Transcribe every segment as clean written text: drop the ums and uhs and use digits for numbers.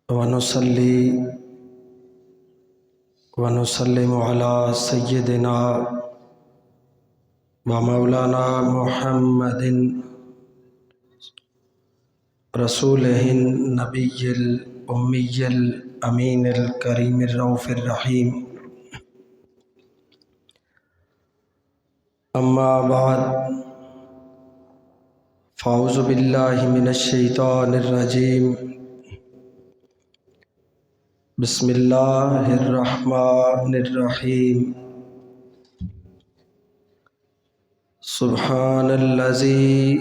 ونصلي ونسلم على سيدنا ومولانا محمد رسوله النبي الأمي الأمين الكريم الرؤوف الرحيم. أما بعد فأعوذ بالله من الشيطان الرجيم. بسم اللہ الرحمن الرحیم. سبحان الذی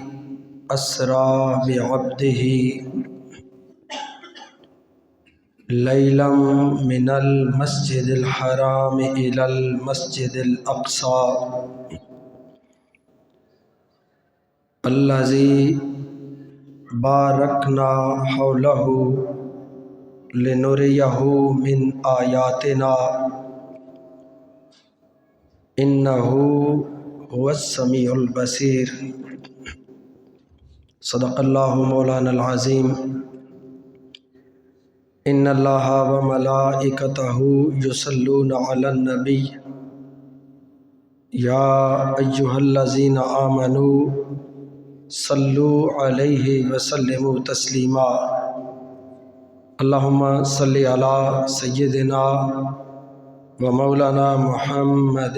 اسری بعبدہ لیلا من المسجد الحرام الی المسجد الاقصی الذی بارکنا حولہ لنریہ من آیاتنا انہ هو السمیع البصیر. صدق اللہ مولانا العظیم. ان اللہ وملائکتہ یصلون علی النبی یا ایہا الذین آمنوا صلوا علیہ وسلموا تسلیما. اللہم صلی علی سیدنا و مولانا محمد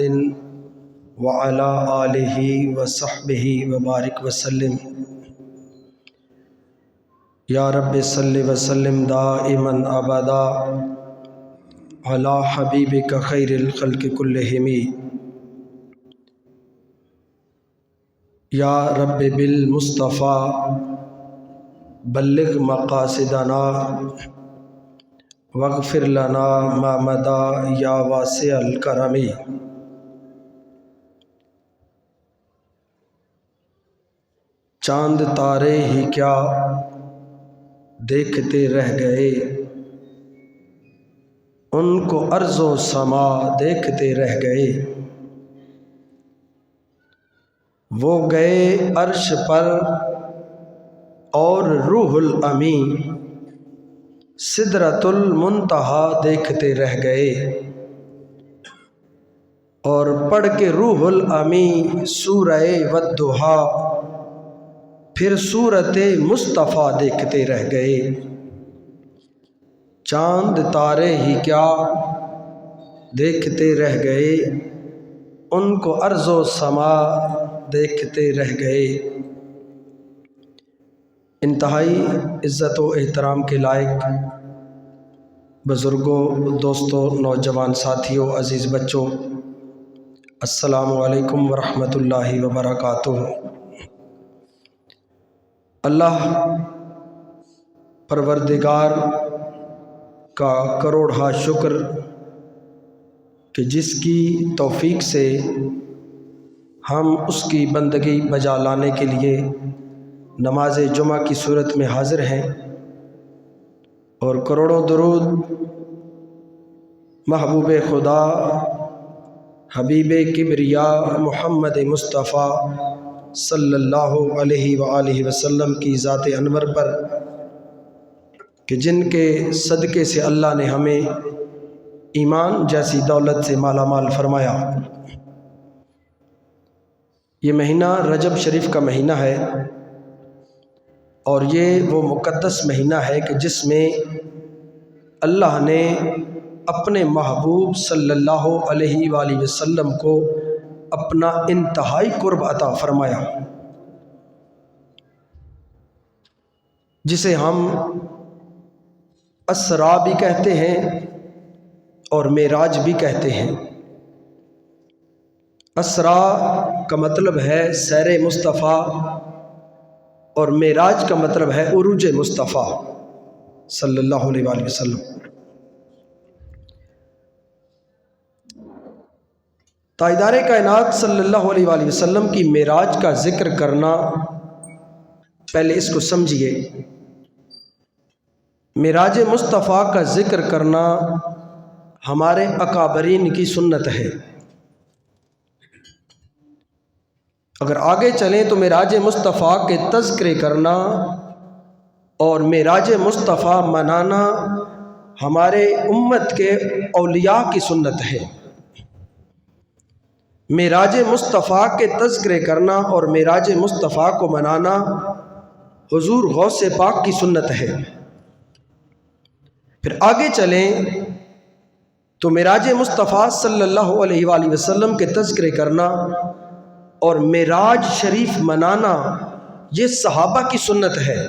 وعلی آلہ وصحبہ وبارک وسلم. یا رب صلی وسلم دائما ابدا علی حبیبک خیر الخلق کلہم. یا رب بالمصطفیٰ بلغ مقاصدنا واغفر لنا ما مضى یا واسع الکرم. چاند تارے ہی کیا دیکھتے رہ گئے، ان کو ارض و سما دیکھتے رہ گئے. وہ گئے عرش پر اور روح الامین سدرۃ المنتہا دیکھتے رہ گئے، اور پڑھ کے روح الامین سورہ والضحیٰ پھر سورۃ مصطفیٰ دیکھتے رہ گئے. چاند تارے ہی کیا دیکھتے رہ گئے، ان کو ارض و سما دیکھتے رہ گئے. انتہائی عزت و احترام کے لائق بزرگوں، دوستوں، نوجوان ساتھیوں، عزیز بچوں، السلام علیکم ورحمۃ اللہ وبرکاتہ. اللہ پروردگار کا کروڑہا شکر کہ جس کی توفیق سے ہم اس کی بندگی بجا لانے کے لیے نماز جمعہ کی صورت میں حاضر ہیں، اور کروڑوں درود محبوب خدا حبیب کبریا محمد مصطفیٰ صلی اللہ علیہ وآلہ وسلم کی ذات انور پر، کہ جن کے صدقے سے اللہ نے ہمیں ایمان جیسی دولت سے مالا مال فرمایا. یہ مہینہ رجب شریف کا مہینہ ہے، اور یہ وہ مقدس مہینہ ہے کہ جس میں اللہ نے اپنے محبوب صلی اللہ علیہ وآلہ وسلم کو اپنا انتہائی قرب عطا فرمایا، جسے ہم اسرا بھی کہتے ہیں اور معراج بھی کہتے ہیں. اسرا کا مطلب ہے سیر مصطفیٰ، اور معراج کا مطلب ہے عروج مصطفیٰ صلی اللہ علیہ وآلہ وسلم. تاجدار کائنات صلی اللہ علیہ وآلہ وسلم کی معراج کا ذکر کرنا، پہلے اس کو سمجھیے. معراج مصطفیٰ کا ذکر کرنا ہمارے اکابرین کی سنت ہے. اگر آگے چلیں تو معراج مصطفیٰ کے تذکرے کرنا اور معراج مصطفیٰ منانا ہمارے امت کے اولیاء کی سنت ہے۔ معراج مصطفیٰ کے تذکرے کرنا اور معراج مصطفیٰ کو منانا حضور غوث پاک کی سنت ہے۔ پھر آگے چلیں تو معراج مصطفیٰ صلی اللہ علیہ وآلہ وسلم کے تذکرے کرنا اور معراج شریف منانا یہ صحابہ کی سنت ہے۔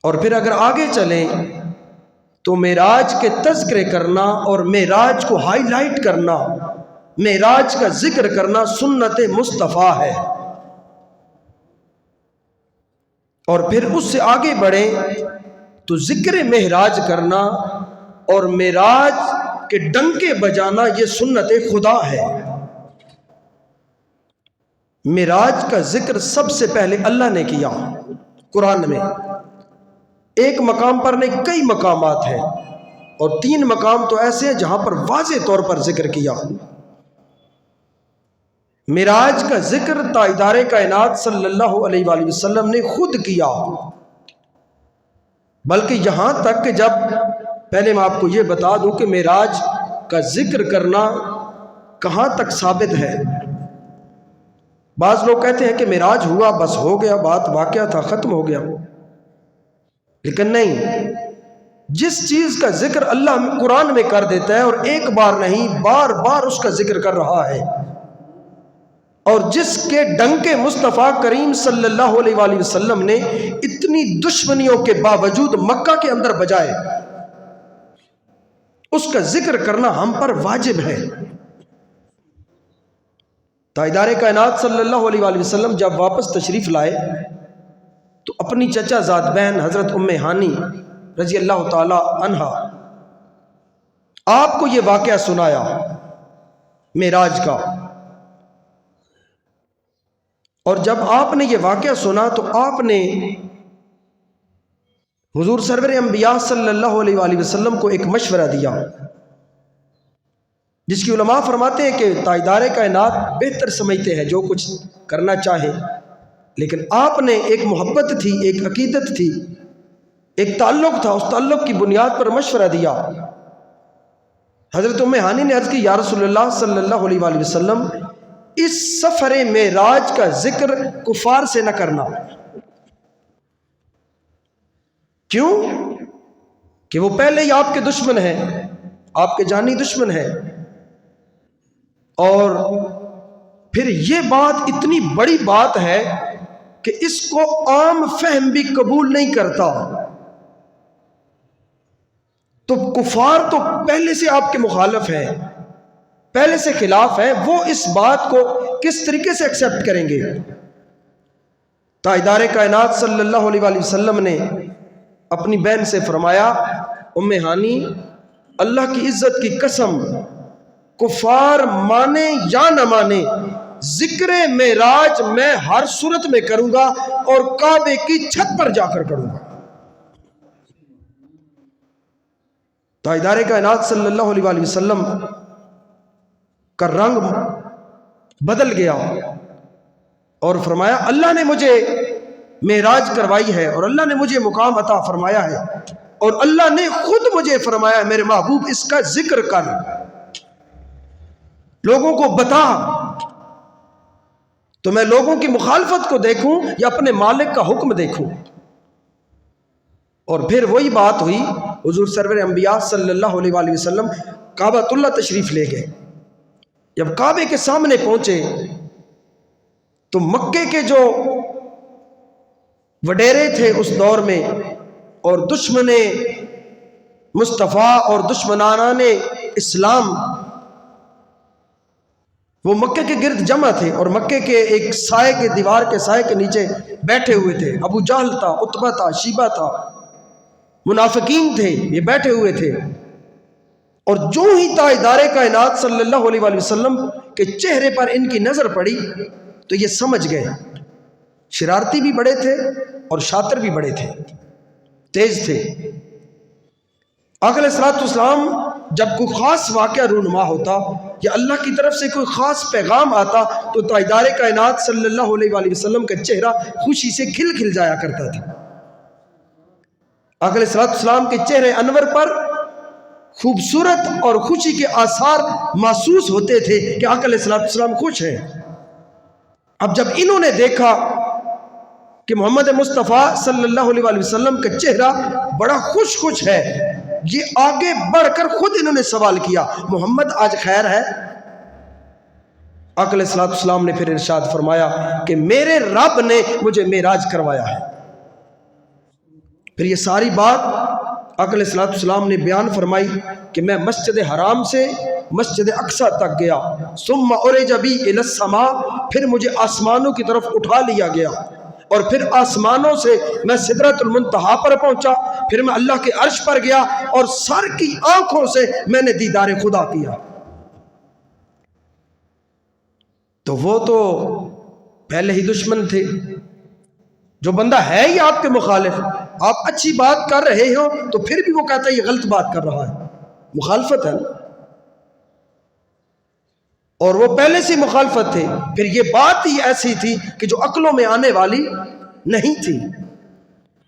اور پھر اگر آگے چلیں تو معراج کے تذکرے کرنا اور معراج کو ہائی لائٹ کرنا، معراج کا ذکر کرنا سنت مصطفیٰ ہے۔ اور پھر اس سے آگے بڑھیں تو ذکر معراج کرنا اور معراج کے ڈنکے بجانا یہ سنت خدا ہے۔ معراج کا ذکر سب سے پہلے اللہ نے کیا قرآن میں، ایک مقام پر نہیں کئی مقامات ہیں، اور 3 مقام تو ایسے ہیں جہاں پر واضح طور پر ذکر کیا۔ معراج کا ذکر تاجدار کائنات صلی اللہ علیہ وآلہ وسلم نے خود کیا، بلکہ یہاں تک کہ جب پہلے میں آپ کو یہ بتا دوں کہ معراج کا ذکر کرنا کہاں تک ثابت ہے۔ بعض لوگ کہتے ہیں کہ معراج ہوا بس ہو گیا، بات واقعہ تھا ختم ہو گیا، لیکن نہیں، جس چیز کا ذکر اللہ قرآن میں کر دیتا ہے اور ایک بار نہیں بار بار اس کا ذکر کر رہا ہے، اور جس کے ڈنکے مصطفیٰ کریم صلی اللہ علیہ وآلہ وسلم نے اتنی دشمنیوں کے باوجود مکہ کے اندر بجائے، اس کا ذکر کرنا ہم پر واجب ہے۔ تاجدار کائنات صلی اللہ علیہ وآلہ وسلم جب واپس تشریف لائے تو اپنی چچا زاد بہن حضرت ام ہانی رضی اللہ تعالی عنہا آپ کو یہ واقعہ سنایا معراج کا، اور جب آپ نے یہ واقعہ سنا تو آپ نے حضور سرور انبیاء صلی اللہ علیہ وآلہ وسلم کو ایک مشورہ دیا، جس کی علماء فرماتے ہیں کہ تاجدار کائنات بہتر سمجھتے ہیں جو کچھ کرنا چاہیں، لیکن آپ نے ایک محبت تھی، ایک عقیدت تھی، ایک تعلق تھا، اس تعلق کی بنیاد پر مشورہ دیا۔ حضرت ام ہانی نے عرض کی یا رسول اللہ صلی اللہ علیہ وآلہ وسلم، اس سفر معراج کا ذکر کفار سے نہ کرنا۔ کیوں؟ کہ وہ پہلے ہی آپ کے دشمن ہیں، آپ کے جانی دشمن ہیں، اور پھر یہ بات اتنی بڑی بات ہے کہ اس کو عام فہم بھی قبول نہیں کرتا، تو کفار تو پہلے سے آپ کے مخالف ہیں، پہلے سے خلاف ہیں، وہ اس بات کو کس طریقے سے ایکسیپٹ کریں گے؟ تاجدار کائنات صلی اللہ علیہ وآلہ وسلم نے اپنی بہن سے فرمایا ام ہانی، اللہ کی عزت کی قسم، کفار مانے یا نہ مانے، ذکر معراج میں ہر صورت میں کروں گا اور کعبے کی چھت پر جا کر کروں گا۔ تاجدار کائنات صلی اللہ علیہ وآلہ وسلم کا رنگ بدل گیا اور فرمایا اللہ نے مجھے معراج کروائی ہے اور اللہ نے مجھے مقام عطا فرمایا ہے، اور اللہ نے خود مجھے فرمایا میرے محبوب اس کا ذکر کر، لوگوں کو بتا، تو میں لوگوں کی مخالفت کو دیکھوں یا اپنے مالک کا حکم دیکھوں؟ اور پھر وہی بات ہوئی، حضور سرور انبیاء صلی اللہ علیہ وآلہ وسلم کعبۃ اللہ تشریف لے گئے۔ جب کعبے کے سامنے پہنچے تو مکے کے جو وڈیرے تھے اس دور میں اور دشمن مصطفیٰ اور دشمنان اسلام، وہ مکے کے گرد جمع تھے اور مکے کے ایک سائے کے دیوار کے سائے کے نیچے بیٹھے ہوئے تھے۔ ابو جہل تھا، عتبہ تھا، شیبہ تھا، منافقین تھے، یہ بیٹھے ہوئے تھے، اور جو ہی تاجدار کائنات صلی اللہ علیہ وآلہ وسلم کے چہرے پر ان کی نظر پڑی تو یہ سمجھ گئے، شرارتی بھی بڑے تھے اور شاطر بھی بڑے تھے، تیز تھے۔ آقا علیہ الصلوۃ والسلام جب کوئی خاص واقعہ رونما ہوتا یا اللہ کی طرف سے کوئی خاص پیغام آتا تو تاجدار کائنات صلی اللہ علیہ وآلہ وسلم کا چہرہ خوشی سے کھل کھل جایا کرتا تھا۔ آقا علیہ الصلوۃ والسلام کے چہرے انور پر خوبصورت اور خوشی کے آثار محسوس ہوتے تھے کہ آقا علیہ الصلوۃ والسلام خوش ہیں۔ اب جب انہوں نے دیکھا کہ محمد مصطفیٰ صلی اللہ علیہ وآلہ وسلم کا چہرہ بڑا خوش ہے، یہ آگے بڑھ کر خود انہوں نے سوال کیا، محمد آج خیر ہے؟ آقا علیہ الصلوۃ والسلام نے پھر ارشاد فرمایا کہ میرے رب نے مجھے معراج کروایا ہے۔ پھر یہ ساری بات آقا علیہ الصلوۃ والسلام نے بیان فرمائی کہ میں مسجد حرام سے مسجد اقصیٰ تک گیا، ثم عرج بی الی السماء، پھر مجھے آسمانوں کی طرف اٹھا لیا گیا، اور پھر آسمانوں سے میں سدرۃ المنتہا پر پہنچا، پھر میں اللہ کے عرش پر گیا اور سر کی آنکھوں سے میں نے دیدار خدا کیا۔ تو وہ تو پہلے ہی دشمن تھے، جو بندہ ہے ہی آپ کے مخالف، آپ اچھی بات کر رہے ہو تو پھر بھی وہ کہتا ہے یہ غلط بات کر رہا ہے، مخالفت ہے۔ اور وہ پہلے سے مخالفت تھے، پھر یہ بات ہی ایسی تھی کہ جو عقلوں میں آنے والی نہیں تھی۔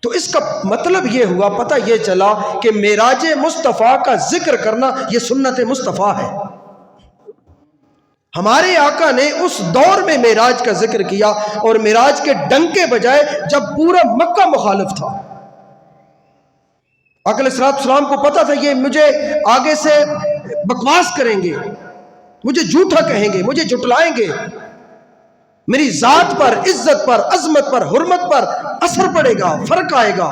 تو اس کا مطلب یہ ہوا، پتہ یہ چلا کہ معراج مصطفیٰ کا ذکر کرنا یہ سنت مصطفیٰ ہے۔ ہمارے آقا نے اس دور میں معراج کا ذکر کیا، اور معراج کے ڈنکے بجائے جب پورا مکہ مخالف تھا۔ آقا علیہ الصلوۃ والسلام کو پتا تھا یہ مجھے آگے سے بکواس کریں گے، مجھے جھوٹا کہیں گے، مجھے جھٹلائیں گے، میری ذات پر، عزت پر، عظمت پر، حرمت پر اثر پڑے گا، فرق آئے گا۔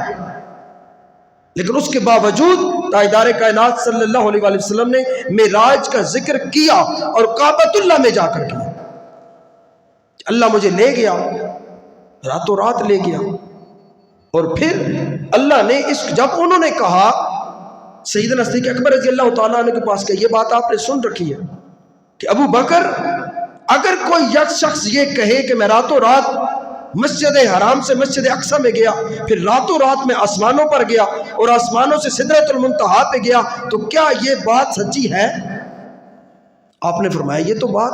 لیکن اس کے باوجود تاجدار کائنات صلی اللہ علیہ وآلہ وسلم نے معراج کا ذکر کیا، اور کعبۃ اللہ میں جا کر کیا۔ اللہ مجھے لے گیا، راتوں رات لے گیا، اور پھر اللہ نے جب انہوں نے کہا، سیدنا صدیق اکبر رضی اللہ تعالیٰ عنہ کے پاس کہ یہ بات آپ نے سن رکھی ہے کہ ابو بکر، اگر کوئی یک شخص یہ کہے کہ میں راتوں رات مسجد حرام سے مسجد اقصیٰ میں گیا، پھر راتوں رات میں آسمانوں پر گیا اور آسمانوں سے سدرۃ المنتہا پہ گیا، تو کیا یہ بات سچی ہے؟ آپ نے فرمایا یہ تو بات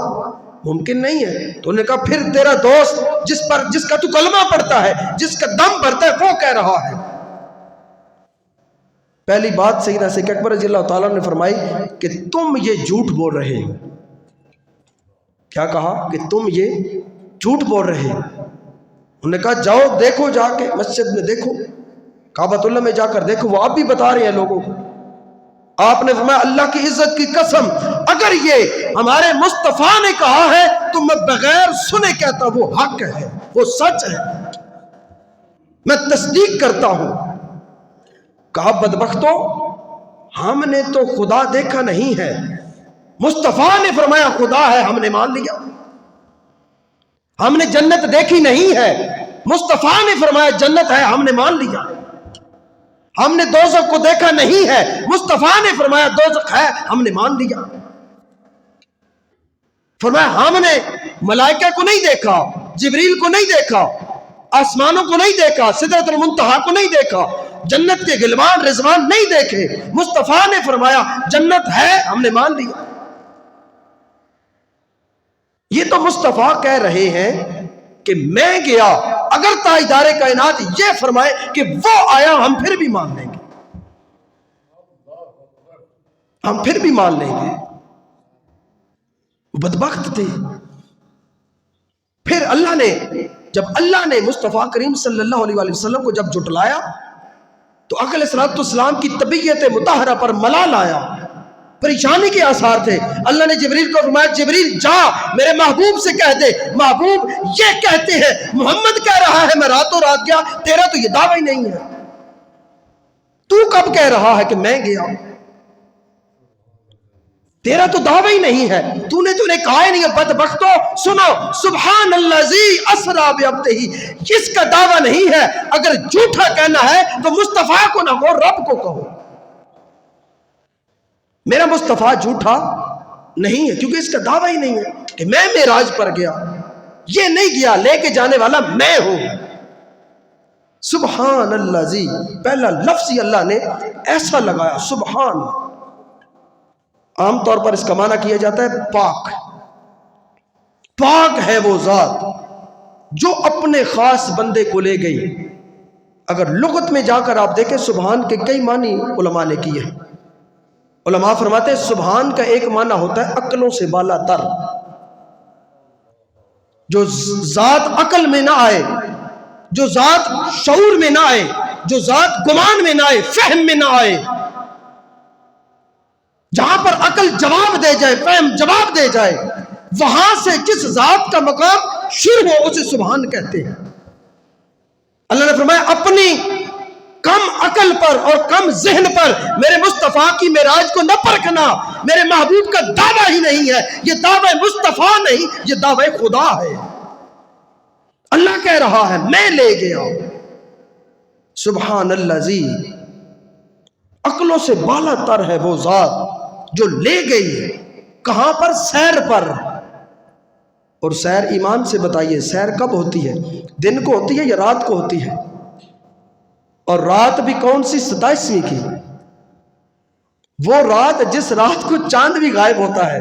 ممکن نہیں ہے۔ تو انہوں نے کہا پھر تیرا دوست جس کا تو کلمہ پڑھتا ہے، جس کا دم بھرتا ہے، وہ کہہ رہا ہے۔ پہلی بات سیدنا صدیق اکبر رضی اللہ تعالیٰ نے فرمائی کہ تم یہ جھوٹ بول رہے ہو۔ کیا کہا؟ کہ تم یہ جھوٹ بول رہے ہو۔ انہوں نے کہا جاؤ دیکھو، جا کے مسجد میں دیکھو، کعبۃ اللہ میں جا کر دیکھو، وہ آپ بھی بتا رہے ہیں لوگوں کو۔ آپ نے فرمایا اللہ کی عزت کی قسم، اگر یہ ہمارے مصطفیٰ نے کہا ہے تو میں بغیر سنے کہتا وہ حق ہے، وہ سچ ہے، میں تصدیق کرتا ہوں۔ کہا بدبختو، ہم نے تو خدا دیکھا نہیں ہے، مصطفیٰ نے فرمایا خدا ہے، ہم نے مان لیا۔ ہم نے جنت دیکھی نہیں ہے، مصطفیٰ نے فرمایا جنت ہے، ہم نے مان لیا۔ ہم نے دوزخ کو دیکھا نہیں ہے، مصطفیٰ نے فرمایا دوزخ ہے، ہم نے مان لیا۔ فرمایا ہم نے ملائکہ کو نہیں دیکھا، جبریل کو نہیں دیکھا، آسمانوں کو نہیں دیکھا، سدرۃ المنتہا کو نہیں دیکھا، جنت کے غلمان رضوان نہیں دیکھے، مصطفیٰ نے فرمایا جنت ہے، ہم نے مان لیا۔ یہ تو مصطفیٰ کہہ رہے ہیں کہ میں گیا، اگر تاجدار کائنات یہ فرمائے کہ وہ آیا، ہم پھر بھی مان لیں گے، ہم پھر بھی مان لیں گے۔ بدبخت تھے۔ پھر جب اللہ نے مصطفیٰ کریم صلی اللہ علیہ وآلہ وسلم کو جب جھٹلایا تو آقا علیہ الصلوۃ والسلام کی طبیعت مطہرہ پر ملال آیا، پریشانی کے آثار تھے۔ اللہ نے جبریل کو فرمایا جبریل جا میرے محبوب سے کہہ دے، محبوب یہ کہتے ہیں محمد کہہ رہا ہے میں راتوں رات گیا، تیرا تو یہ دعویٰ ہی نہیں ہے، تو کب کہہ رہا ہے کہ میں گیا؟ تیرا تو دعویٰ ہی نہیں ہے، تو نے کہا ہی نہیں ہے۔ بدبختو سنو، سبحان الذی اسری بعبدہ، اس کا دعویٰ نہیں ہے۔ اگر جھوٹا کہنا ہے تو مصطفیٰ کو نہ کہو، رب کو کہو۔ میرا مصطفیٰ جھوٹا نہیں ہے، کیونکہ اس کا دعویٰ ہی نہیں ہے کہ میں معراج پر گیا، یہ نہیں گیا، لے کے جانے والا میں ہوں۔ سبحان الذی، پہلا لفظ ہی اللہ نے ایسا لگایا، سبحان۔ عام طور پر اس کا معنی کیا جاتا ہے پاک. پاک ہے وہ ذات جو اپنے خاص بندے کو لے گئی. اگر لغت میں جا کر آپ دیکھیں سبحان کے کئی معنی علماء نے کیے ہیں. علماء فرماتے ہیں سبحان کا ایک معنی ہوتا ہے عقلوں سے بالا تر، جو ذات عقل میں نہ آئے، جو ذات شعور میں نہ آئے، جو ذات گمان میں نہ آئے، فہم میں نہ آئے. جہاں پر عقل جواب دے جائے، فہم جواب دے جائے، وہاں سے جس ذات کا مقام شروع ہو اسے سبحان کہتے ہیں. اللہ نے فرمایا اپنی کم عقل پر اور کم ذہن پر میرے مصطفیٰ کی معراج کو نہ پرکھنا. میرے محبوب کا دعویٰ ہی نہیں ہے، یہ دعویٰ مصطفیٰ نہیں، یہ دعویٰ خدا ہے. اللہ کہہ رہا ہے میں لے گیا. سبحان الذی، عقلوں سے بالا تر ہے وہ ذات جو لے گئی. کہاں پر؟ سیر پر. اور سیر ایمان سے بتائیے سیر کب ہوتی ہے؟ دن کو ہوتی ہے یا رات کو ہوتی ہے؟ اور رات بھی کون سی؟ 27ویں کی. وہ رات جس رات کو چاند بھی غائب ہوتا ہے.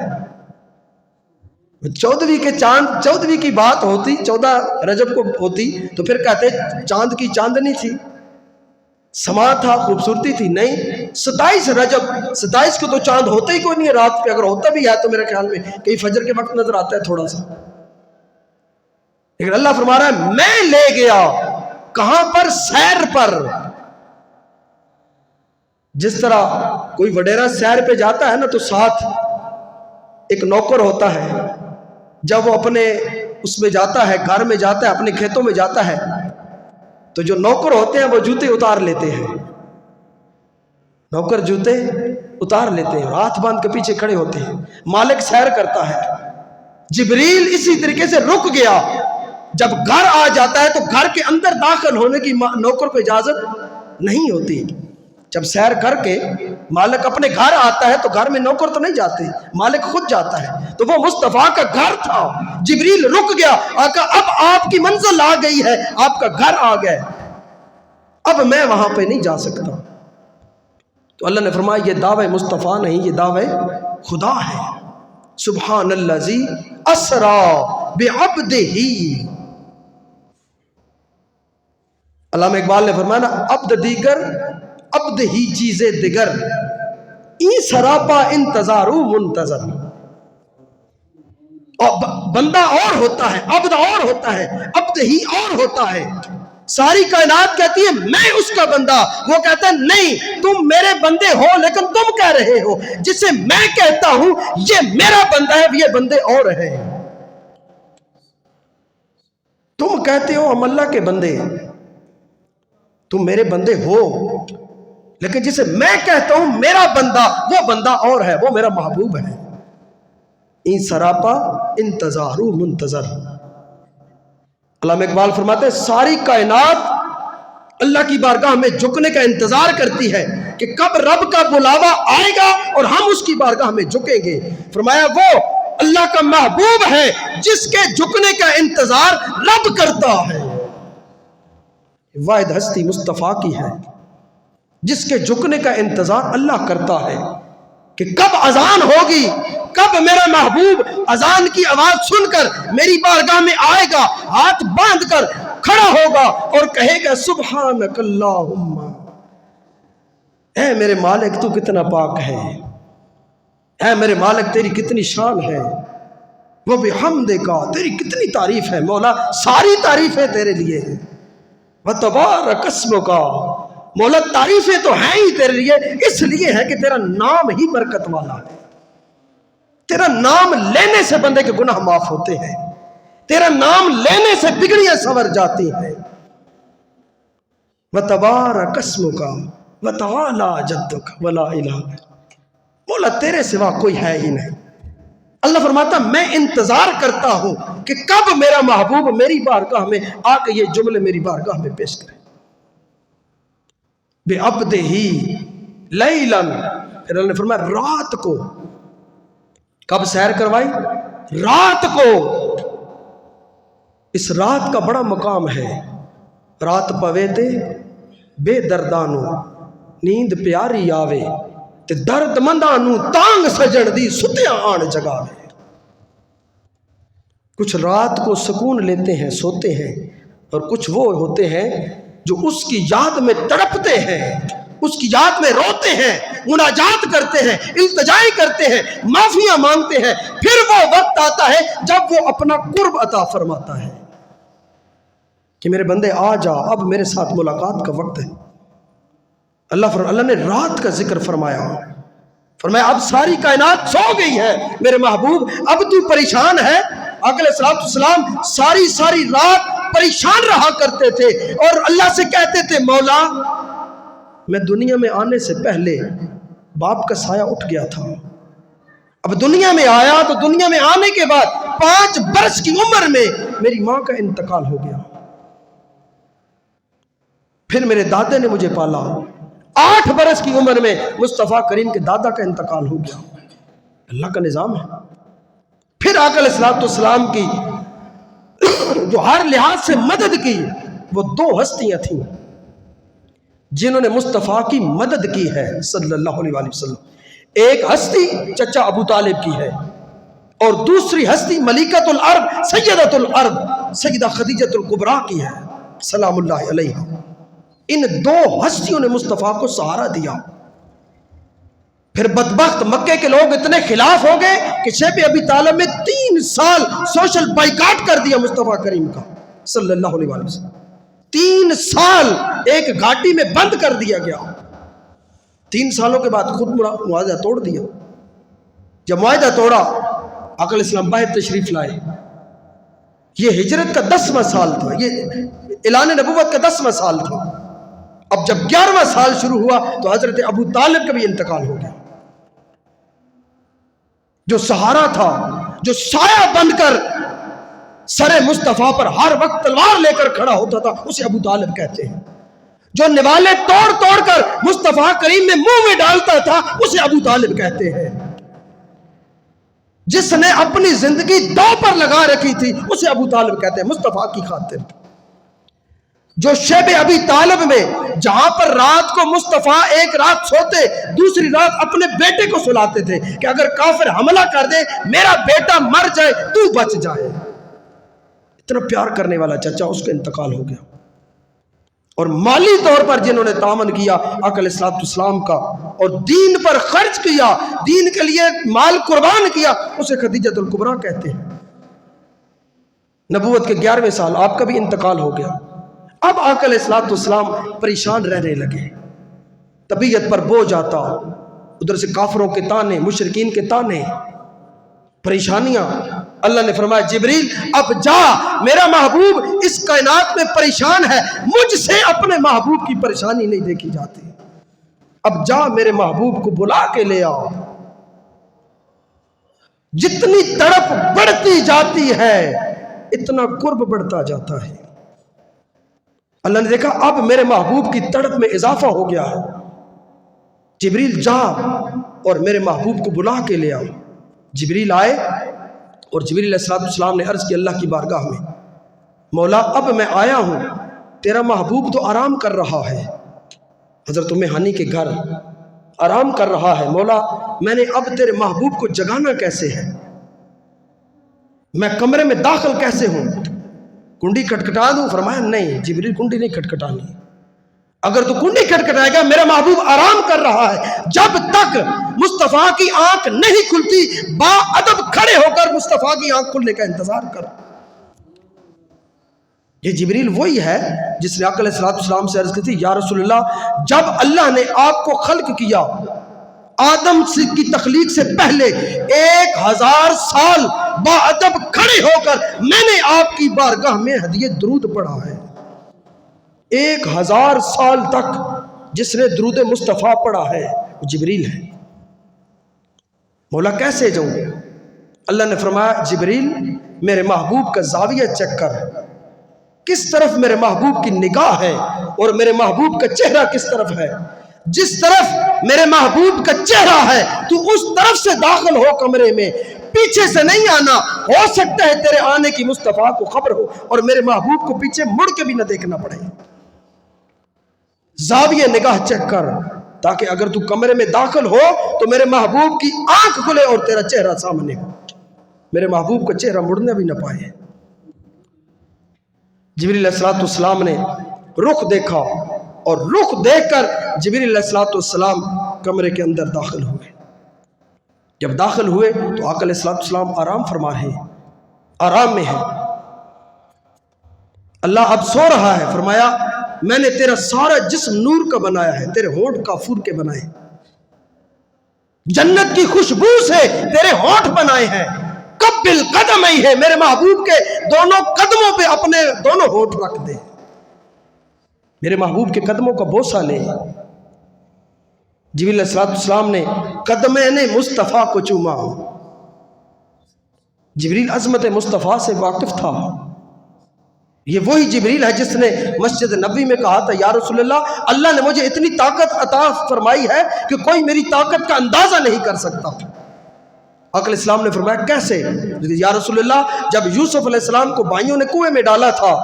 14ویں کے چاند، 14ویں کی بات ہوتی، 14 رجب کو ہوتی تو پھر کہتے چاند کی چاندنی تھی، سما تھا، خوبصورتی تھی. نہیں، 27 رجب، 27 کو تو چاند ہوتا ہی کوئی نہیں ہے رات پہ. اگر ہوتا بھی ہے تو میرے خیال میں کئی فجر کے وقت نظر آتا ہے تھوڑا سا. لیکن اللہ فرما رہا ہے میں لے گیا. کہاں پر؟ سیر پر. جس طرح کوئی وڈیرا سیر پہ جاتا ہے نا تو ساتھ ایک نوکر ہوتا ہے. جب وہ اپنے اس میں جاتا ہے، گھر میں جاتا ہے، اپنے کھیتوں میں جاتا ہے تو جو نوکر ہوتے ہیں وہ جوتے اتار لیتے ہیں. نوکر جوتے اتار لیتے ہیں، ہاتھ باندھ کے پیچھے کھڑے ہوتے ہیں. مالک سیر کرتا ہے. جبریل اسی طریقے سے رک گیا. جب گھر آ جاتا ہے تو گھر کے اندر داخل ہونے کی نوکر کو اجازت نہیں ہوتی. جب سیر کر کے مالک اپنے گھر آتا ہے تو گھر میں نوکر تو نہیں جاتے، مالک خود جاتا ہے. تو وہ مصطفیٰ کا گھر تھا. جبریل رک گیا. آقا اب آپ کی منزل آ گئی ہے، آپ کا گھر آ گئے، اب میں وہاں پہ نہیں جا سکتا. تو اللہ نے فرمایا یہ دعوی مصطفیٰ نہیں، یہ دعوی خدا ہے. سبحان الذی اسرا بعبدہ. علامہ اقبال نے فرمایا نا عبد دیگر عبد ہی چیزیں دیگر، ای سراپا انتظارو منتظر. اور بندہ اور ہوتا ہے، عبد اور ہوتا ہے، عبد ہی اور ہوتا ہے. ساری کائنات کہتی ہے میں اس کا بندہ، وہ کہتا ہے نہیں تم میرے بندے ہو لیکن تم کہہ رہے ہو جسے میں کہتا ہوں یہ میرا بندہ ہے، یہ بندے اور ہیں. تم کہتے ہو ہم اللہ کے بندے، تم میرے بندے ہو، لیکن جسے میں کہتا ہوں میرا بندہ وہ بندہ اور ہے، وہ میرا محبوب ہے. این سراپا انتظارو منتظر. علامہ اقبال فرماتے ہیں ساری کائنات اللہ کی بارگاہ میں جھکنے کا انتظار کرتی ہے کہ کب رب کا بلاوا آئے گا اور ہم اس کی بارگاہ میں جھکیں گے. فرمایا وہ اللہ کا محبوب ہے جس کے جھکنے کا انتظار رب کرتا ہے. واحد ہستی مصطفیٰ کی ہے جس کے جھکنے کا انتظار اللہ کرتا ہے کہ کب اذان ہوگی، کب میرا محبوب اذان کی آواز سن کر میری بارگاہ میں آئے گا، ہاتھ باندھ کر کھڑا ہوگا اور کہے گا سبحانک اللہم، اے میرے مالک تو کتنا پاک ہے، اے میرے مالک تیری کتنی شان ہے، وہ بحمدک تیری کتنی تعریف ہے. مولا ساری تعریفیں تیرے لیے ہیں. وتبارک اسمک، مولا تعریفیں تو ہیں ہی تیرے لیے، اس لیے ہے کہ تیرا نام ہی برکت والا ہے. تیرا نام لینے سے بندے کے گناہ معاف ہوتے ہیں، تیرا نام لینے سے بگڑیاں سنور جاتی ہیں. وتبارک اسمک وتعالی جدک ولا الہ، مولا تیرے سوا کوئی ہے ہی نہیں. اللہ فرماتا میں انتظار کرتا ہوں کہ کب میرا محبوب میری بارگاہ میں آ کے یہ جملے میری بارگاہ میں پیش کرے. بے عبد ہی لیلاً، پھر اللہ نے فرمایا رات کو. کب سیر کروائی؟ رات کو. اس رات کا بڑا مقام ہے. رات پوے تے بے دردانو نیند پیاری آوے، تے درد منداں نو تانگ سجن دی ستیاں آن جگاوے۔ کچھ رات کو سکون لیتے ہیں سوتے ہیں، اور کچھ وہ ہوتے ہیں جو اس کی یاد میں تڑپتے ہیں، اس کی یاد میں روتے ہیں، مناجات کرتے ہیں، التجائیں کرتے ہیں، معافیاں مانگتے ہیں۔ پھر وہ وقت آتا ہے جب وہ اپنا قرب عطا فرماتا ہے کہ میرے بندے آ جا، اب میرے ساتھ ملاقات کا وقت ہے۔ اللہ نے رات کا ذکر فرمایا اب ساری کائنات سو گئی ہے میرے محبوب، اب تو پریشان ہے۔ آقا علیہ السلام ساری رات پریشان رہا کرتے تھے اور اللہ سے کہتے تھے مولا میں دنیا میں آنے سے پہلے باپ کا سایہ اٹھ گیا تھا، اب دنیا میں آیا تو دنیا میں آنے کے بعد 5 برس کی عمر میں میری ماں کا انتقال ہو گیا، پھر میرے دادے نے مجھے پالا، 8 برس کی عمر میں مصطفیٰ کریم کے دادا کا انتقال ہو گیا۔ اللہ کا نظام ہے۔ پھر آقا علیہ السلام کی جو ہر لحاظ سے مدد کی وہ 2 ہستیاں تھیں جنہوں نے مصطفیٰ کی مدد کی ہے صلی اللہ علیہ وآلہ وسلم۔ ایک ہستی چچا ابو طالب کی ہے اور دوسری ہستی ملکۃ الارض سیدۃ الارض سیدہ خدیجۃ الکبریٰ کی ہے سلام اللہ علیہا۔ ان 2 ہستیوں نے مصطفیٰ کو سہارا دیا۔ پھر بدبخت مکے کے لوگ اتنے خلاف ہو گئے کہ شیب ابی طالب میں 3 سال سوشل بائیکاٹ کر دیا مصطفیٰ کریم کا صلی اللہ علیہ وآلہ وسلم۔ 3 سال ایک گھاٹی میں بند کر دیا گیا۔ 3 سالوں کے بعد خود معاہدہ توڑ دیا۔ جب معاہدہ توڑا آقا علیہ السلام باہر تشریف لائے۔ یہ ہجرت کا 10واں سال تھا، یہ اعلان نبوت کا 10واں سال تھا۔ اب جب 11واں سال شروع ہوا تو حضرت ابو طالب کا بھی انتقال ہو گیا۔ جو سہارا تھا، جو سایہ بن کر سر مصطفیٰ پر ہر وقت تلوار لے کر کھڑا ہوتا تھا اسے ابو طالب کہتے ہیں۔ جو نوالے توڑ توڑ کر مصطفیٰ کریم میں منہ میں ڈالتا تھا اسے ابو طالب کہتے ہیں۔ جس نے اپنی زندگی 2 پر لگا رکھی تھی اسے ابو طالب کہتے ہیں مصطفیٰ کی خاطر۔ جو شیب ابی طالب میں جہاں پر رات کو مصطفیٰ ایک رات سوتے دوسری رات اپنے بیٹے کو سلاتے تھے کہ اگر کافر حملہ کر دے میرا بیٹا مر جائے تو بچ جائے، اتنا پیار کرنے والا چچا اس کا انتقال ہو گیا۔ اور مالی طور پر جنہوں نے تعاون کیا آقا علیہ السلام کا اور دین پر خرچ کیا، دین کے لیے مال قربان کیا، اسے خدیجۃ الکبریٰ کہتے ہیں۔ نبوت کے 11ویں سال آپ کا بھی انتقال ہو گیا۔ اب آقا علیہ السلام پریشان رہنے لگے، طبیعت پر بوجھ آتا، ادھر سے کافروں کے تانے، مشرکین کے تانے، پریشانیاں۔ اللہ نے فرمایا جبریل اب جا، میرا محبوب اس کائنات میں پریشان ہے، مجھ سے اپنے محبوب کی پریشانی نہیں دیکھی جاتی، اب جا میرے محبوب کو بلا کے لے آؤ۔ جتنی تڑپ بڑھتی جاتی ہے اتنا قرب بڑھتا جاتا ہے۔ اللہ نے دیکھا اب میرے محبوب کی تڑپ میں اضافہ ہو گیا ہے، جبریل جا اور میرے محبوب کو بلا کے لے آؤ۔ جبریل آئے اور جبریل علیہ السلام نے عرض کی اللہ کی بارگاہ میں مولا اب میں آیا ہوں، تیرا محبوب تو آرام کر رہا ہے، حضرت ام ہانی کے گھر آرام کر رہا ہے، مولا میں نے اب تیرے محبوب کو جگانا کیسے ہے، میں کمرے میں داخل کیسے ہوں، کنڈی کھٹکھٹا دوں؟ فرمایا نہیں جبریل کنڈی نہیں کھٹکھٹانی، اگر تو کنڈی کھٹکھٹائے گا میرا محبوب آرام کر رہا ہے، جب تک مصطفیٰ کی آنکھ نہیں کھلتی با ادب کھڑے ہو کر مصطفیٰ کی آنکھ کھلنے کا انتظار کر۔ یہ جبریل وہی ہے جس نے آقا علیہ السلام سے عرض کی تھی یا رسول اللہ جب اللہ نے آپ کو خلق کیا آدم کی تخلیق سے پہلے 1000 سال با ادب کھڑے ہو کر میں نے آپ کی بارگاہ میں ہدیہ درود پڑھا ہے، 1000 سال تک جس نے درود مصطفیٰ پڑھا ہے وہ جبریل ہے۔ مولا کیسے جاؤں؟ اللہ نے فرمایا جبریل میرے محبوب کا زاویہ چیک کر، کس طرف میرے محبوب کی نگاہ ہے اور میرے محبوب کا چہرہ کس طرف ہے، جس طرف میرے محبوب کا چہرہ ہے تو اس طرف سے داخل ہو کمرے میں، پیچھے سے نہیں آنا، ہو سکتا ہے تیرے آنے کی مصطفیٰ کو خبر ہو اور میرے محبوب کو پیچھے مڑ کے بھی نہ دیکھنا پڑے۔ زاویہ نگاہ چیک کر، تاکہ اگر تو کمرے میں داخل ہو تو میرے محبوب کی آنکھ کھلے اور تیرا چہرہ سامنے ہو، میرے محبوب کا چہرہ مڑنا بھی نہ پائے۔ جبریل علیہ السلام نے رخ دیکھا اور رخ دیکھ کر جبریل علیہ السلام کمرے کے اندر داخل ہوئے۔ جب داخل ہوئے تو آقا علیہ السلام آرام فرما رہے ہیں، آرام میں ہیں۔ اللہ اب سو رہا ہے، فرمایا میں نے تیرا سارا جسم نور کا بنایا ہے، تیرے ہونٹ کافور کے بنائے، جنت کی خوشبو سے تیرے ہونٹ بنائے ہیں، قبل قدم ہی ہے، میرے محبوب کے دونوں قدموں پہ اپنے دونوں ہونٹ رکھ دے، میرے محبوب کے قدموں کا بوسہ لے۔ جبریل علیہ السلام نے قدمین مصطفیٰ کو چوما۔ جبریل عظمت مصطفیٰ سے واقف تھا۔ یہ وہی جبریل ہے جس نے مسجد نبوی میں کہا تھا یا رسول اللہ نے مجھے اتنی طاقت عطا فرمائی ہے کہ کوئی میری طاقت کا اندازہ نہیں کر سکتا۔ آقا علیہ السلام نے فرمایا کیسے؟ یا رسول اللہ جب یوسف علیہ السلام کو بھائیوں نے کنویں میں ڈالا تھا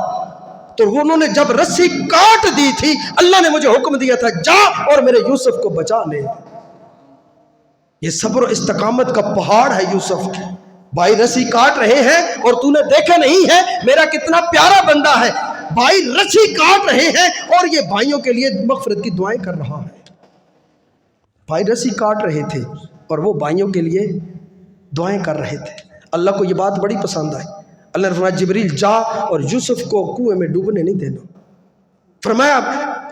تو انہوں نے جب رسی کاٹ دی تھی، اللہ نے مجھے حکم دیا تھا جا اور میرے یوسف کو بچا لے۔ یہ صبر و استقامت کا پہاڑ ہے یوسف، بھائی رسی کاٹ رہے ہیں اور تو نے دیکھا نہیں ہے میرا کتنا پیارا بندہ ہے، بھائی رسی کاٹ رہے ہیں اور یہ بھائیوں کے لیے مغفرت کی دعائیں کر رہا ہے۔ بھائی رسی کاٹ رہے تھے اور وہ بھائیوں کے لیے دعائیں کر رہے تھے۔ اللہ کو یہ بات بڑی پسند آئی۔ اللہ نے فرمایا جبریل جا اور یوسف کو کنویں میں ڈوبنے نہیں دینا۔ فرمایا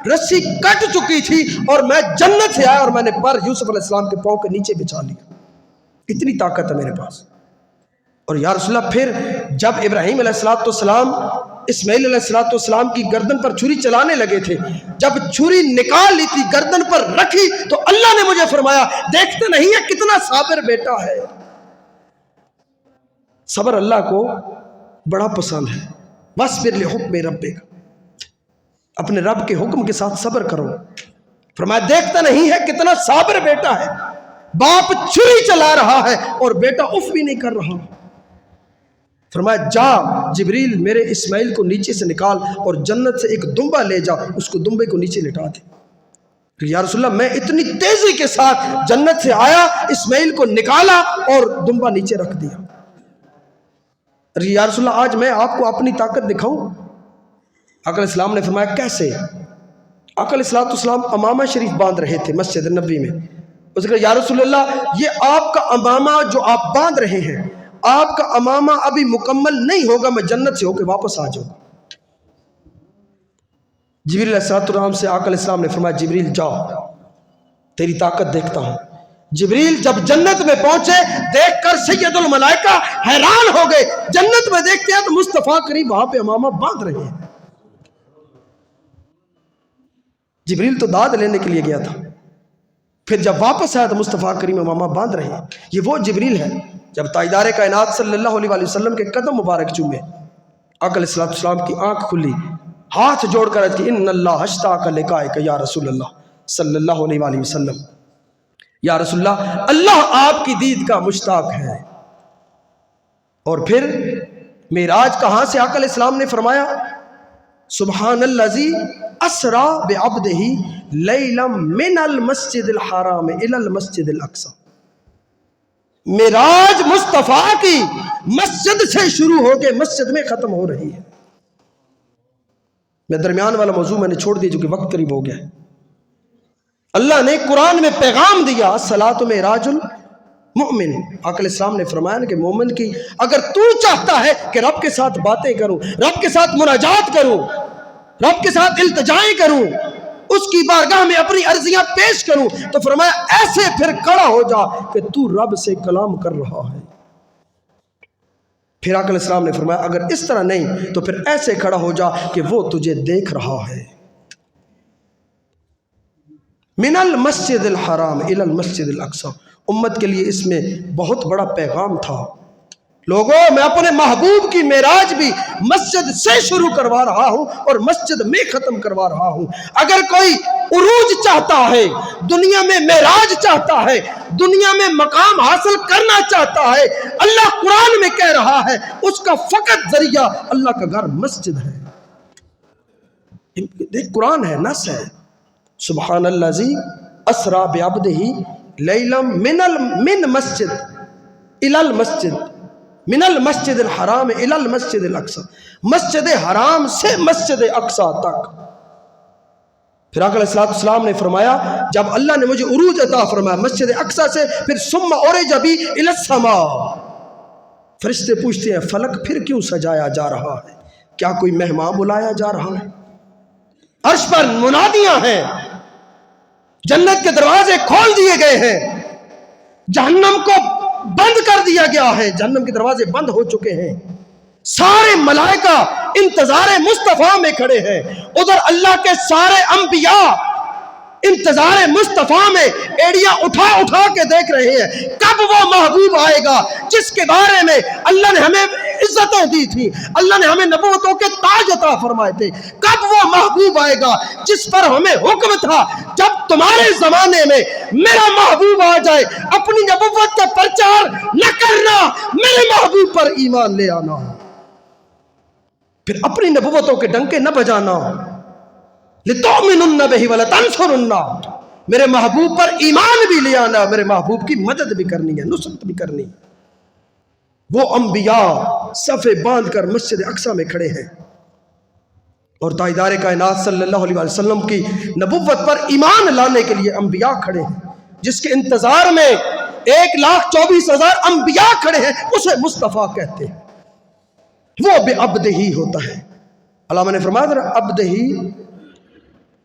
رسی کٹ چکی تھی اور میں جنت سے آیا اور میں نے پر یوسف علیہ السلام کے پاؤں کے نیچے بچھا لیا، اتنی طاقت ہے میرے پاس۔ اور یا رسول اللہ پھر جب ابراہیم علیہ السلام اسماعیل علیہ السلام کی گردن پر چھری چلانے لگے تھے، جب چھری نکال لی تھی گردن پر رکھی تو اللہ نے مجھے فرمایا دیکھتے نہیں ہے کتنا صابر بیٹا ہے۔ صبر اللہ کو بڑا پسند ہے۔ وَاصْبِرْ لِحُکْمِ رَبِّکَ، اپنے رب کے حکم کے ساتھ صبر کرو۔ فرمایا دیکھتا نہیں ہے کتنا صابر بیٹا ہے، باپ چھری چلا رہا ہے اور بیٹا اف بھی نہیں کر رہا۔ فرمایا جا جبریل میرے اسماعیل کو نیچے سے نکال اور جنت سے ایک دمبا لے جا، اس کو دمبے کو نیچے لٹا دے۔ یا رسول اللہ میں اتنی تیزی کے ساتھ جنت سے آیا، اسماعیل کو نکالا اور دمبا نیچے رکھ دیا۔ یا رسول اللہ آج میں آپ کو اپنی طاقت دکھاؤں؟ آقا علیہ السلام نے فرمایا کیسے؟ آقا علیہ السلام امامہ شریف باندھ رہے تھے مسجد نبوی میں۔ اس نے کہا یا رسول اللہ یہ آپ کا امامہ جو آپ باندھ رہے ہیں، آپ کا امامہ ابھی مکمل نہیں ہوگا، میں جنت سے ہو کے واپس آ جاؤں۔ جبریل علیہ السلام سے آقا علیہ السلام نے فرمایا جبریل جاؤ تیری طاقت دیکھتا ہوں۔ جبریل جب جنت میں پہنچے دیکھ کر سید الملائکہ حیران ہو گئے، جنت میں دیکھتے ہیں تو مصطفیٰ کریم وہاں پہ امامہ باندھ رہے ہیں۔ جبریل تو داد لینے کے لیے گیا تھا، پھر جب واپس آیا تو مصطفیٰ کریم امامہ باندھ رہے ہیں۔ یہ وہ جبریل ہے جب تاجدار کائنات صلی اللہ علیہ وسلم کے قدم مبارک چومے، آقا علیہ السلام کی آنکھ کھلی، ہاتھ جوڑ کر کہ ان اللہ اشتاق لقائک یا رسول اللہ صلی اللہ علیہ وسلم، یا رسول اللہ آپ کی دید کا مشتاق ہے۔ اور پھر معراج کہاں سے آقا علیہ السلام نے فرمایا سبحان الذی اسرا بعبدہ لیلا من المسجد الحرام الی المسجد الاقصی۔ معراج مصطفیٰ کی مسجد سے شروع ہو کے مسجد میں ختم ہو رہی ہے۔ میں درمیان والا موضوع میں نے چھوڑ دیا جو کہ وقت قریب ہو گیا ہے۔ اللہ نے قرآن میں پیغام دیا الصلاۃ معراج المؤمن۔ آقا علیہ السلام نے فرمایا کہ مومن کی اگر تو چاہتا ہے کہ رب کے ساتھ باتیں کروں، رب کے ساتھ مناجات کروں، رب کے ساتھ التجائیں کروں، اس کی بارگاہ میں اپنی عرضیاں پیش کروں، تو فرمایا ایسے پھر کھڑا ہو جا کہ تو رب سے کلام کر رہا ہے۔ پھر آقا علیہ السلام نے فرمایا اگر اس طرح نہیں تو پھر ایسے کھڑا ہو جا کہ وہ تجھے دیکھ رہا ہے۔ من المسجد الحرام الی المسجد الاقصی، امت کے لیے اس میں بہت بڑا پیغام تھا۔ لوگوں میں اپنے محبوب کی معراج بھی مسجد سے شروع کروا رہا ہوں اور مسجد میں ختم کروا رہا ہوں۔ اگر کوئی عروج چاہتا ہے، دنیا میں معراج چاہتا ہے، دنیا میں مقام حاصل کرنا چاہتا ہے، اللہ قرآن میں کہہ رہا ہے اس کا فقط ذریعہ اللہ کا گھر مسجد ہے۔ دیکھ قرآن ہے، نص ہے۔ سبحان الذی اسرا بعبدہ لیلا من مسجد الی المسجد من المسجد الحرام الی المسجد الاقصی، مسجد حرام سے مسجد اقصی تک۔ پھر آقا علیہ السلام نے فرمایا جب اللہ نے مجھے عروج عطا فرمایا مسجد اقصی سے، پھر ثم عرج بی الی السماء، فرشتے پوچھتے ہیں فلک پھر کیوں سجایا جا رہا ہے؟ کیا کوئی مہمان بلایا جا رہا ہے؟ عرش پر منادیاں ہیں، جنت کے دروازے کھول دیے گئے ہیں، جہنم کو بند کر دیا گیا ہے، جہنم کے دروازے بند ہو چکے ہیں، سارے ملائکہ انتظار مصطفیٰ میں کھڑے ہیں، ادھر اللہ کے سارے انبیاء انتظار مصطفیٰ میں ایڑیاں اٹھا اٹھا کے دیکھ رہے ہیں کب وہ محبوب آئے گا جس کے بارے میں اللہ نے ہمیں عزتیں دی تھی، اللہ نے ہمیں نبوتوں کے تاج عطا فرمائے تھے، کب وہ محبوب آئے گا جس پر ہمیں حکم تھا جب تمہارے زمانے میں میرا محبوب آ جائے اپنی نبوت کا پرچار نہ کرنا، میرے محبوب پر ایمان لے آنا، پھر اپنی نبوتوں کے ڈنکے نہ بجانا، لِتُؤْمِنُنَّ بِهِ وَلَتَنْصُرُنَّ، میرے محبوب پر ایمان بھی لے آنا، میرے محبوب کی مدد بھی کرنی ہے، نصرت بھی کرنی ہے۔ وہ انبیاء صفے باندھ کر مسجد اقصی میں کھڑے ہیں اور تاجدار کائنات صلی اللہ علیہ وسلم کی نبوت پر ایمان لانے کے لیے انبیاء کھڑے ہیں، جس کے انتظار میں 1,24,000 انبیاء کھڑے ہیں، اسے مصطفیٰ کہتے ہیں۔ وہ بے عبد ہی ہوتا ہے، علامہ نے فرمایا عبد ہی،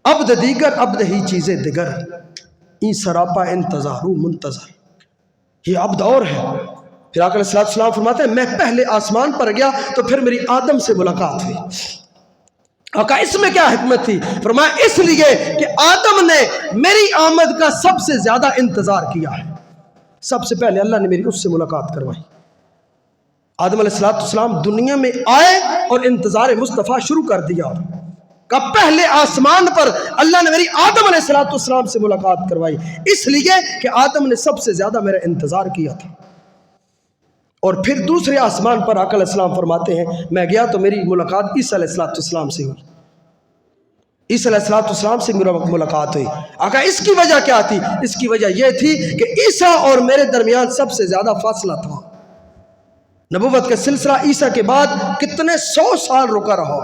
عبد دیگر عبد ہی چیزیں دیگر، این سراپا انتظارو منتظر، یہ عبد اور ہے۔ پھر آقا علیہ السلام فرماتے ہیں میں پہلے آسمان پر گیا تو پھر میری آدم سے ملاقات ہوئی۔ آقا اس میں کیا حکمت تھی؟ فرمایا اس لیے کہ آدم نے میری آمد کا سب سے زیادہ انتظار کیا ہے، سب سے پہلے اللہ نے میری اس سے ملاقات کروائی۔ آدم علیہ السلام دنیا میں آئے اور انتظار مصطفیٰ شروع کر دیا، کہ پہلے آسمان پر اللہ نے میری آدم علیہ السلام سے ملاقات کروائی، اس لیے کہ آدم نے سب سے زیادہ میرا انتظار کیا تھا۔ اور پھر دوسرے آسمان پر آقا علیہ السلام فرماتے ہیں میں گیا تو میری ملاقات عیسیٰ علیہ السلام سے ہوئی، عیسیٰ علیہ السلام سے میرا ملاقات ہوئی۔ آقا اس کی وجہ کیا تھی؟ اس کی وجہ یہ تھی کہ عیسیٰ اور میرے درمیان سب سے زیادہ فاصلہ تھا، نبوت کا سلسلہ عیسیٰ کے بعد کتنے 100 سال رکا رہا۔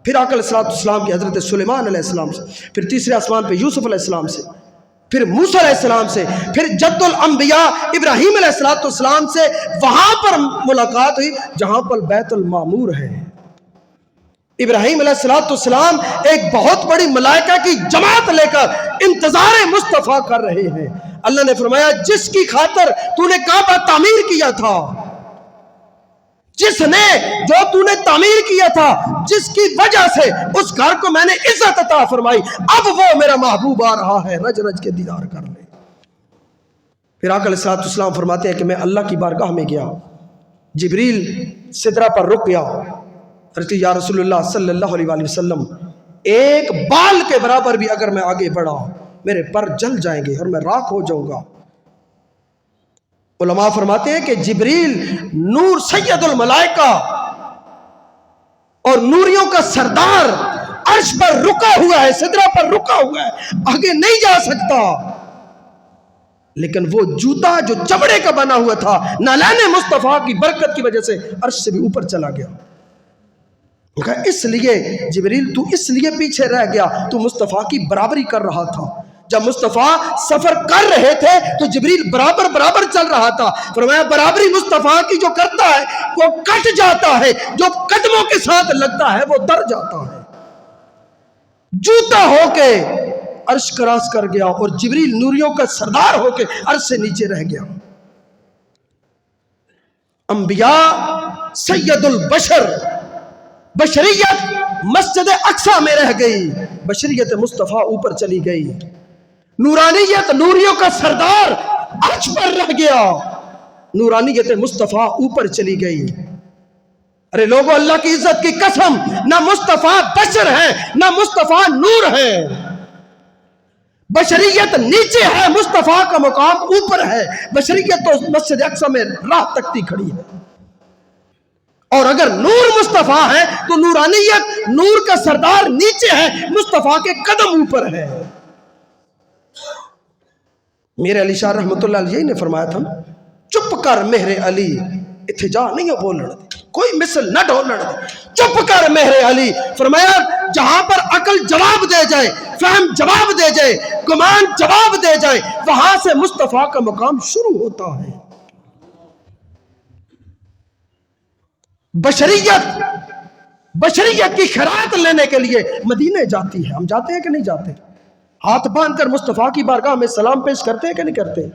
پھر آقا علیہ السلام کی حضرت سلیمان علیہ السلام سے، پھر تیسرے آسمان پہ یوسف علیہ السلام سے، پھر موسیٰ علیہ السلام سے، پھر جد الانبیاء ابراہیم علیہ السلام سے وہاں پر ملاقات ہوئی جہاں پر بیت المعمور ہے۔ ابراہیم علیہ السلام ایک بہت بڑی ملائکہ کی جماعت لے کر انتظار مصطفیٰ کر رہے ہیں۔ اللہ نے فرمایا جس کی خاطر تو نے کعبہ تعمیر کیا تھا، جس نے جو تو نے تعمیر کیا تھا، جس کی وجہ سے اس گھر کو میں نے عزت عطا فرمائی، اب وہ میرا محبوب آ رہا ہے، رج رج کے دیدار کر لے۔ پھر آقا علیہ السلام فرماتے ہیں کہ میں اللہ کی بارگاہ میں گیا، جبریل سدرہ پر رک گیا، فرماتے یا رسول اللہ صلی اللہ علیہ وسلم ایک بال کے برابر بھی اگر میں آگے بڑھا میرے پر جل جائیں گے اور میں راکھ ہو جاؤں گا۔ علماء فرماتے ہیں کہ جبریل نور سید الملائکہ اور نوریوں کا سردار عرش پر رکا ہوا ہے، سدرہ پر رکا ہوا ہے، آگے نہیں جا سکتا، لیکن وہ جوتا جو چمڑے کا بنا ہوا تھا نالین مصطفیٰ کی برکت کی وجہ سے عرش سے بھی اوپر چلا گیا۔ اس لیے جبریل تو اس لیے پیچھے رہ گیا، تو مصطفیٰ کی برابری کر رہا تھا۔ جب مصطفیٰ سفر کر رہے تھے تو جبریل برابر چل رہا تھا۔ فرمایا برابری مصطفیٰ کی جو کرتا ہے وہ کٹ جاتا ہے، جو قدموں کے ساتھ لگتا ہے وہ در جاتا ہے۔ جوتا ہو کے عرش کراس کر گیا اور جبریل نوریوں کا سردار ہو کے عرش سے نیچے رہ گیا۔ انبیاء سید البشر، بشریت مسجد اقصی میں رہ گئی، بشریت مصطفیٰ اوپر چلی گئی، نورانیت نوریوں کا سردار عرش پر رہ گیا، نورانیت مصطفیٰ اوپر چلی گئی۔ ارے لوگوں اللہ کی عزت کی قسم، نہ مصطفیٰ بشر ہے نہ مصطفیٰ نور ہے، بشریت نیچے ہے، مصطفیٰ کا مقام اوپر ہے۔ بشریت تو مسجد اقصی میں راہ تکتی کھڑی ہے، اور اگر نور مصطفیٰ ہے تو نورانیت نور کا سردار نیچے ہے، مصطفیٰ کے قدم اوپر ہے۔ میرے علی شاہ رحمۃ اللہ علیہ نے فرمایا تھا چپ کر مہر علی اتھے جا نہیں بولن دے کوئی مثل نہ ڈھولن دے چپ کر مہر علی فرمایا جہاں پر عقل جواب دے جائے فہم جواب دے جائے گمان جواب دے جائے وہاں سے مصطفیٰ کا مقام شروع ہوتا ہے بشریت کی خیرات لینے کے لیے مدینے جاتی ہے ہم جاتے ہیں کہ نہیں جاتے ہاتھ باندھ کر مصطفیٰ کی بارگاہ میں سلام پیش کرتے ہیں کہ نہیں کرتے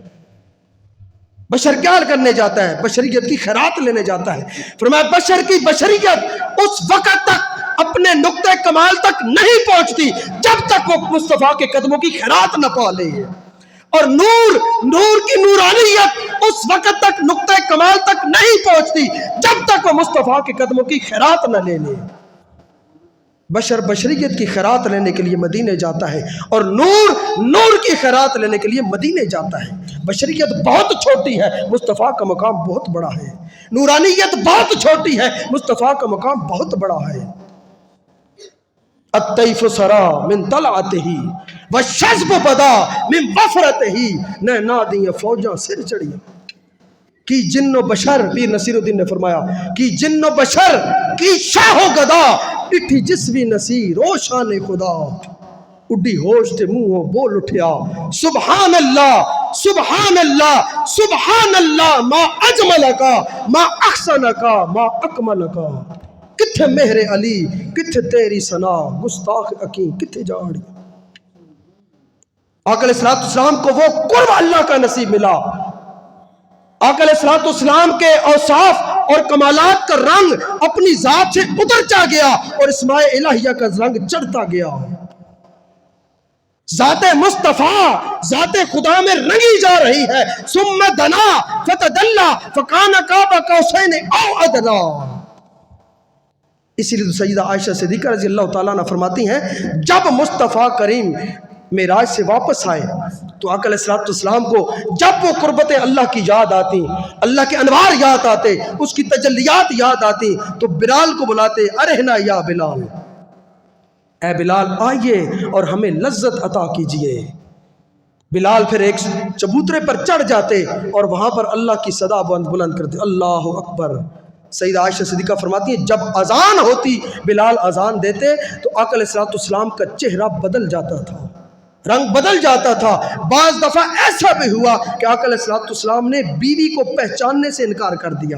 بشر کیا کرنے جاتا ہے بشریت کی خیرات لینے جاتا ہے فرمایا بشر کی بشریت اس وقت تک اپنے نقطہ کمال تک نہیں پہنچتی جب تک وہ مصطفیٰ کے قدموں کی خیرات نہ پا لے اور نور کی نورانیت اس وقت تک نقطہ کمال تک نہیں پہنچتی جب تک وہ مصطفیٰ کے قدموں کی خیرات نہ لے لے بشریت کی خیرات لینے کے لیے مدینے جاتا ہے اور نور کی خیرات لینے کے لیے مدینے جاتا ہے بشریت بہت چھوٹی ہے مصطفیٰ کا مقام بہت بڑا ہے نورانیت بہت چھوٹی ہے مصطفیٰ کا مقام بہت بڑا ہے الطیف سرا من طلعتہ والشذب بدا من وفرتہ نہ دیئے فوجاں سر چڑھیاں کی جن و بشر پیر نصیر الدین نے فرمایا کی جن و بشر کی شاہ و گدا اٹھی جسوی نصیر او شان خدا اڈی ہوش تے منہ بول اٹھیا سبحان اللہ سبحان اللہ سبحان اللہ ما اجملکا ما احسنکا ما اکملکا کتھے مہر علی کتھے تیری ثنا گستاخ اکیں کتھے جاڑی آقا علیہ السلام کو وہ قرب اللہ کا نصیب ملا آقا علیہ السلام کے اوصاف اور کمالات کا رنگ اپنی ذات سے اترتا گیا اور اسماء الہیہ کا رنگ چڑھتا گیا ذات مصطفیٰ ذات خدا میں رنگی جا رہی ہے ثم دنا فتدلا فکان قاب قوسین او ادنا اسی لیے سیدہ عائشہ صدیقہ رضی اللہ تعالیٰ عنہ فرماتی ہیں جب مصطفیٰ کریم معراج سے واپس آئے تو آقا علیہ السلام کو جب وہ قربت اللہ کی یاد آتی اللہ کے انوار یاد آتے اس کی تجلیات یاد آتی تو بلال کو بلاتے ارہنا یا بلال اے بلال آئیے اور ہمیں لذت عطا کیجئے بلال پھر ایک چبوترے پر چڑھ جاتے اور وہاں پر اللہ کی صدا بلند کرتے اللہ اکبر سیدہ عائشہ صدیقہ فرماتی ہیں جب اذان ہوتی بلال اذان دیتے تو آقا علیہ السلام کا چہرہ بدل جاتا تھا رنگ بدل جاتا تھا بعض دفعہ ایسا بھی ہوا کہ آقا علیہ السلام نے بیوی کو پہچاننے سے انکار کر دیا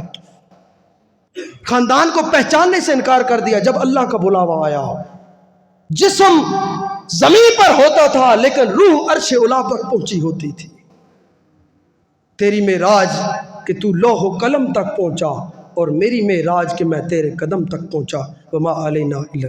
خاندان کو پہچاننے سے انکار کر دیا جب اللہ کا بلاوا آیا جسم زمین پر ہوتا تھا لیکن روح عرش اولا پر پہنچی ہوتی تھی تیری معراج کہ تو لوح و قلم تک پہنچا اور میری معراج کہ میں تیرے قدم تک پہنچا وما علینا الا